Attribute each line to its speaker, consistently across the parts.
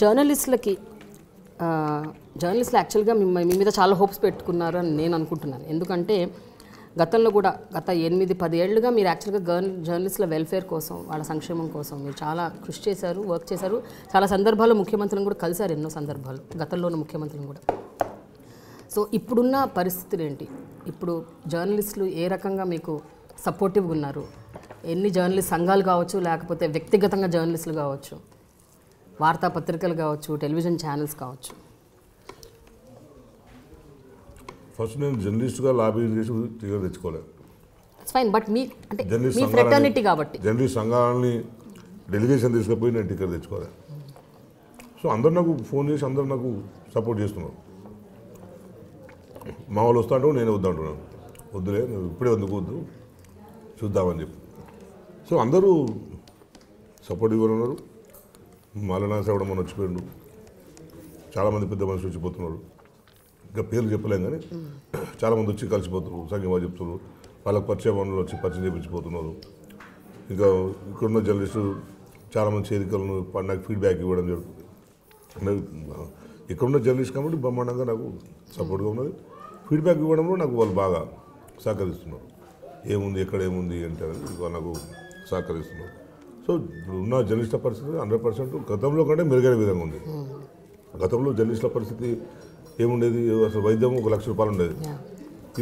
Speaker 1: జర్నలిస్టులు యాక్చువల్గా మీ మీద చాలా హోప్స్ పెట్టుకున్నారు అని నేను అనుకుంటున్నాను. ఎందుకంటే గతంలో కూడా గత 8-10 ఏళ్ళుగా మీరు యాక్చువల్గా జర్నలిస్టుల వెల్ఫేర్ కోసం, వాళ్ళ సంక్షేమం కోసం మీరు చాలా కృషి చేశారు, వర్క్ చేశారు. చాలా సందర్భాల్లో ముఖ్యమంత్రిని కూడా కలిశారు, ఎన్నో సందర్భాలు గతంలోని ముఖ్యమంత్రిని కూడా. సో ఇప్పుడున్న పరిస్థితులు ఏంటి? ఇప్పుడు జర్నలిస్టులు ఏ రకంగా మీకు సపోర్టివ్గా ఉన్నారు? ఎన్ని జర్నలిస్ట్ సంఘాలు కావచ్చు, లేకపోతే వ్యక్తిగతంగా జర్నలిస్టులు కావచ్చు, వార్తాపత్రికలు కావచ్చు, టెలివిజన్ ఛానల్స్ కావచ్చు.
Speaker 2: ఫస్ట్ నేను జర్నలిస్ట్గా లాబింగ్ చేసి టికెట్ తెచ్చుకోలేదు.
Speaker 1: ఫైన్, బట్ మీ అంటే మీ ఫ్రెటర్నిటీ కాబట్టి
Speaker 2: జర్నలిస్ట్ సంఘాలని డెలిగేషన్ తీసుకుపోయి నేను టికెట్ తెచ్చుకోలేదు. సో అందరు నాకు ఫోన్ చేసి అందరు నాకు సపోర్ట్ చేస్తున్నారు. మా వాళ్ళు వస్తా అంటే నేను వద్దంటున్నాను, వద్దులే నువ్వు ఇప్పుడే ఎందుకు వద్దు చూద్దామని చెప్పి. సో అందరూ సపోర్టివ్గా ఉన్నారు. మాలనాస కూడా మనం వచ్చిపోయిండు, చాలామంది పెద్ద మనుషులు వచ్చిపోతున్నారు. ఇంకా పేర్లు చెప్పలేం కానీ చాలామంది వచ్చి కలిసిపోతున్నారు, సంఘం చెప్తున్నారు, వాళ్ళకి పరిచయం వాళ్ళు వచ్చి పరిచయం చేయించిపోతున్నారు. ఇంకా ఇక్కడున్న జర్నలిస్టు చాలామంది చేరికలను నాకు ఫీడ్బ్యాక్ ఇవ్వడం జరుగుతుంది. ఇక్కడున్న జర్నలిస్ట్ కాబట్టి బ్రహ్మాండంగా నాకు సపోర్ట్గా ఉన్నది. ఫీడ్బ్యాక్ ఇవ్వడంలో నాకు వాళ్ళు బాగా సహకరిస్తున్నారు. ఏముంది ఎక్కడ ఏముంది అంటే నాకు సహకరిస్తున్నారు. సో ఇప్పుడు ఉన్న జర్నలిస్టుల పరిస్థితి 100% గతంలో కంటే మెరుగైన విధంగా ఉంది. గతంలో జర్నలిస్టుల పరిస్థితి ఏముండేది, అసలు వైద్యం 1 లక్ష రూపాయలు ఉండేది.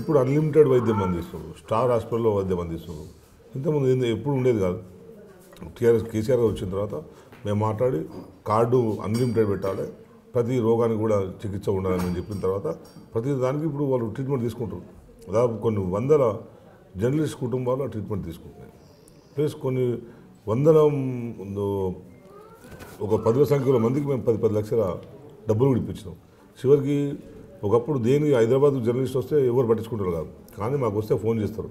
Speaker 2: ఇప్పుడు అన్లిమిటెడ్ వైద్యం అందిస్తున్నారు, స్టార్ హాస్పిటల్లో వైద్యం అందిస్తున్నారు. ఇంతకుముందు ఎప్పుడు ఉండేది కాదు. కేసీఆర్ వచ్చిన తర్వాత మేము మాట్లాడి కార్డు అన్లిమిటెడ్ పెట్టాలి, ప్రతి రోగానికి కూడా చికిత్స ఉండాలని చెప్పిన తర్వాత ప్రతి దానికి ఇప్పుడు వాళ్ళు ట్రీట్మెంట్ తీసుకుంటారు. దాదాపు కొన్ని వందల జర్నలిస్ట్ కుటుంబాలు ఆ ట్రీట్మెంట్ తీసుకుంటున్నాయి. ప్లస్ కొన్ని వందల ఒక 10 సంఖ్యలో మందికి మేము 10 లక్షల డబ్బులు కూడా ఇప్పించినాం. చివరికి ఒకప్పుడు దేనికి హైదరాబాద్ జర్నలిస్ట్ వస్తే ఎవరు పట్టించుకుంటారు కాదు, కానీ మాకు వస్తే ఫోన్ చేస్తారు,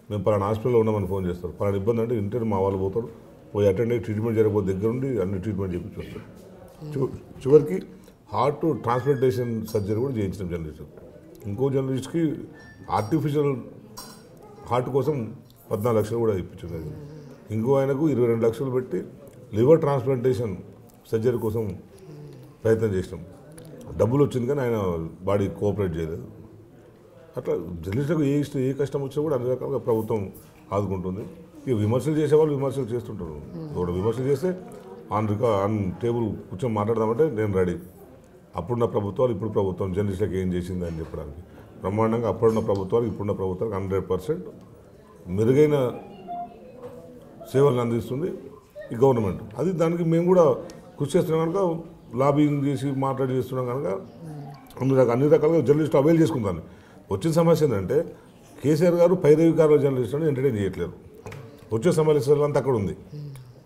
Speaker 2: మేము పలానా హాస్పిటల్లో ఉన్నామని ఫోన్ చేస్తారు. పలానా ఇబ్బంది అంటే ఇంటర్ మా వాళ్ళు పోతారు, పోయి అటెండ్ అయ్యి ట్రీట్మెంట్ జరగబోతే దగ్గర ఉండి అన్ని ట్రీట్మెంట్ చేయించి వస్తారు. చివరికి హార్ట్ ట్రాన్స్ప్లాంటేషన్ సర్జరీ కూడా చేయించినాం జర్నలిస్ట్. ఇంకో జర్నలిస్ట్కి ఆర్టిఫిషియల్ హార్ట్ కోసం 14 లక్షలు కూడా ఇప్పించింది. ఇంకో ఆయనకు 22 లక్షలు పెట్టి లివర్ ట్రాన్స్ప్లాంటేషన్ సర్జరీ కోసం ప్రయత్నం చేసినాం. డబ్బులు వచ్చింది కానీ ఆయన బాడీ కోఆపరేట్ చేయలేదు. అట్లా జర్నలిస్టులకు ఏ కష్టం వచ్చినా కూడా అన్ని రకాలుగా ప్రభుత్వం ఆదుకుంటుంది. ఇక విమర్శలు చేసేవాళ్ళు విమర్శలు చేస్తుంటారు. ఒకటి విమర్శలు చేస్తే ఆన్ టేబుల్ కూర్చొని మాట్లాడదామంటే నేను రెడీ. అప్పుడున్న ప్రభుత్వాలు ఇప్పుడు ప్రభుత్వం జర్నలిస్టులకు ఏం చేసింది అని చెప్పడానికి బ్రహ్మాండంగా అప్పుడున్న ప్రభుత్వాలు ఇప్పుడున్న ప్రభుత్వాలకు 100% మెరుగైన సేవలను అందిస్తుంది ఈ గవర్నమెంట్. అది దానికి మేము కూడా కృషి చేస్తున్నాం కనుక, లాబింగ్ చేసి మాట్లాడి చేస్తున్నాం కనుక అన్ని రకాలుగా జర్నలిస్టులు అవైల్ చేసుకుంటాను. వచ్చిన సమస్య ఏంటంటే కేసీఆర్ గారు పైరవికారుల జర్నలిస్టులను ఎంటర్టైన్ చేయట్లేరు. వచ్చే సమస్యలు అంతా అక్కడ ఉంది.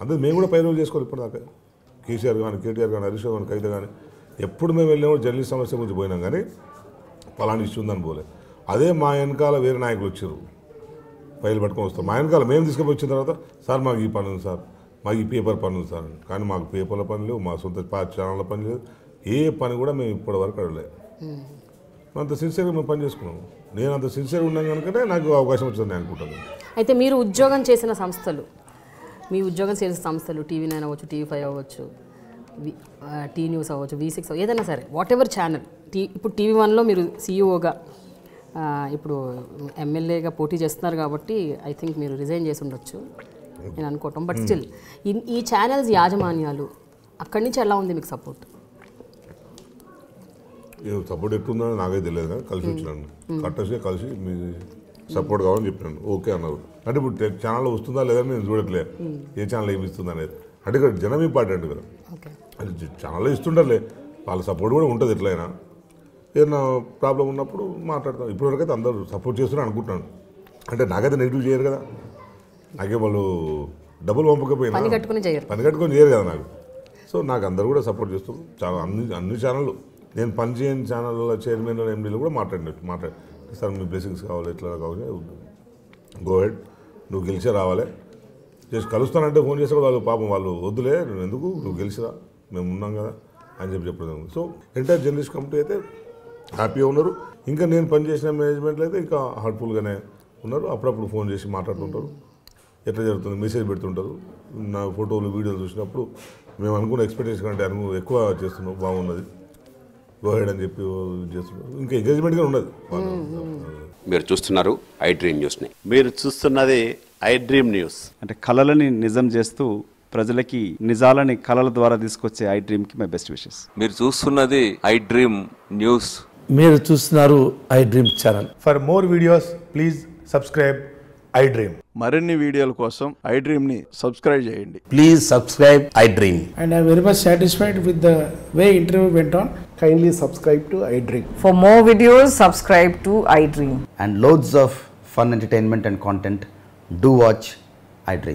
Speaker 2: అంతే మేము కూడా పైరవి చేసుకోవాలి. ఇప్పటిదాకా కేసీఆర్ కానీ, కేటీఆర్ కానీ, హరీష్ కానీ, కవిత కానీ ఎప్పుడు మేము వెళ్ళినా జర్నలిస్ట్ సమస్య గురించి పోయినాం కానీ పలానా ఇష్యూ ఉందని పోలే. అదే మా వెనకాల వేరే నాయకులు వచ్చారు, ఫైల్ పట్టుకొని వస్తాం. మా వెనకాల మేము తీసుకొని వచ్చిన తర్వాత సార్ మాకు ఈ పని ఉంది సార్, మాకు ఈ పేపర్ పని ఉంది సార్. కానీ మాకు పేపర్ల పని లేవు, మా సొంత ఛానళ్ళ పని లేదు, ఏ పని కూడా మేము ఇప్పటి వరకు అడగలేదు. అంత సిన్సియర్గా మేము పని చేసుకున్నాం. నేను అంత సిన్సియర్గా ఉన్నాను కనుకనే నాకు అవకాశం వచ్చిందని అనుకుంటాను.
Speaker 1: అయితే మీరు ఉద్యోగం చేసిన సంస్థలు, మీ ఉద్యోగం చేసిన సంస్థలు TV9 అవ్వచ్చు, TV5 అవ్వచ్చు, టీ న్యూస్ అవ్వచ్చు, V6 ఏదైనా సరే, వాట్ ఎవర్ ఛానల్. ఇప్పుడు TV1లో మీరు CEOగా, ఇప్పుడు ఎమ్మెల్యేగా పోటీ చేస్తున్నారు కాబట్టి ఐ థింక్ మీరు రిజైన్ చేసి ఉండొచ్చు నేను అనుకోవటం. బట్ స్టిల్ ఈ ఛానల్స్ యాజమాన్యాలు అక్కడి నుంచి ఎలా ఉంది మీకు సపోర్ట్?
Speaker 2: సపోర్ట్ ఎట్లుందో నాకైతే తెలియదు కానీ కలిసి వచ్చినాను, కట్టేసి కలిసి మీ సపోర్ట్ కావాలని చెప్పినాను. ఓకే అన్నారు. అంటే ఇప్పుడు ఛానల్ వస్తుందా లేదని నేను చూడట్లేదు, ఏ ఛానల్ ఏమి ఇస్తుంది అనేది. అంటే ఇక్కడ జనం ఇంపార్టెంట్ కదా, అంటే ఛానల్లో ఇస్తుంటారులే, వాళ్ళ సపోర్ట్ కూడా ఉంటుంది. ఎట్లయినా ఏదైనా ప్రాబ్లం ఉన్నప్పుడు మాట్లాడతాం. ఇప్పటివరకైతే అందరూ సపోర్ట్ చేస్తున్నారు అనుకుంటున్నాను. అంటే నాకైతే నెగిటివ్ చేయరు కదా, నాకే వాళ్ళు డబ్బులు పంపకపోయినా పని కట్టుకొని చేయరు కదా నాకు. సో నాకు అందరు కూడా సపోర్ట్ చేస్తారు. చాలా అన్ని ఛానళ్ళు, నేను పనిచేయని ఛానళ్ళ చైర్మన్ MDలు కూడా మాట్లాడి సార్ మీ బ్లెస్సింగ్స్ కావాలి, ఎట్లా కావాలి, గో హెడ్, నువ్వు గెలిచే రావాలి, జస్ట్ కలుస్తానంటే ఫోన్ చేస్తే వాళ్ళు పాపం వాళ్ళు వద్దులే, నువ్వు ఎందుకు, నువ్వు గెలిచిరా, మేము ఉన్నాం కదా అని చెప్పడం. సో ఎంటైర్ జర్నలిస్ట్ కమిటీ అయితే హ్యాపీగా ఉన్నారు. ఇంకా నేను పనిచేసిన మేనేజ్మెంట్లో అయితే ఇంకా హార్ట్ఫుల్గానే ఉన్నారు. అప్పుడప్పుడు ఫోన్ చేసి మాట్లాడుతుంటారు, ఎట్లా జరుగుతుంది మెసేజ్ పెడుతుంటారు. నా ఫోటోలు వీడియోలు చూసినప్పుడు మేము అనుకున్న ఎక్స్పెక్టేషన్ కంటే ఎక్కువ చేస్తున్నాం, బాగున్నది, గోహెడ్ అని చెప్పి చేస్తున్నారు. ఇంకా ఎంగేజ్మెంట్గా ఉన్నది.
Speaker 3: మీరు చూస్తున్నారు ఐ డ్రీమ్ న్యూస్ని.
Speaker 4: మీరు చూస్తున్నది ఐ డ్రీమ్ న్యూస్.
Speaker 5: అంటే కళలని నిజం చేస్తూ ప్రజలకి నిజాలని కళల ద్వారా తీసుకొచ్చే ఐ డ్రీమ్కి మై బెస్ట్ విషెస్.
Speaker 6: మీరు చూస్తున్నది ఐ డ్రీమ్ న్యూస్.
Speaker 7: మీరు చూస్తున్నారు I dream channel.
Speaker 8: For more videos please subscribe I dream.
Speaker 4: మరిన్ని వీడియోల కోసం ఐ డ్రీమ్ని సబ్స్క్రైబ్ చేయండి.
Speaker 7: Please subscribe I dream.
Speaker 9: And I'm very much satisfied with the way interview went on.
Speaker 8: Kindly subscribe to I Dream.
Speaker 10: For more videos, subscribe to iDream.
Speaker 7: And loads of fun entertainment and content. Do watch I Dream.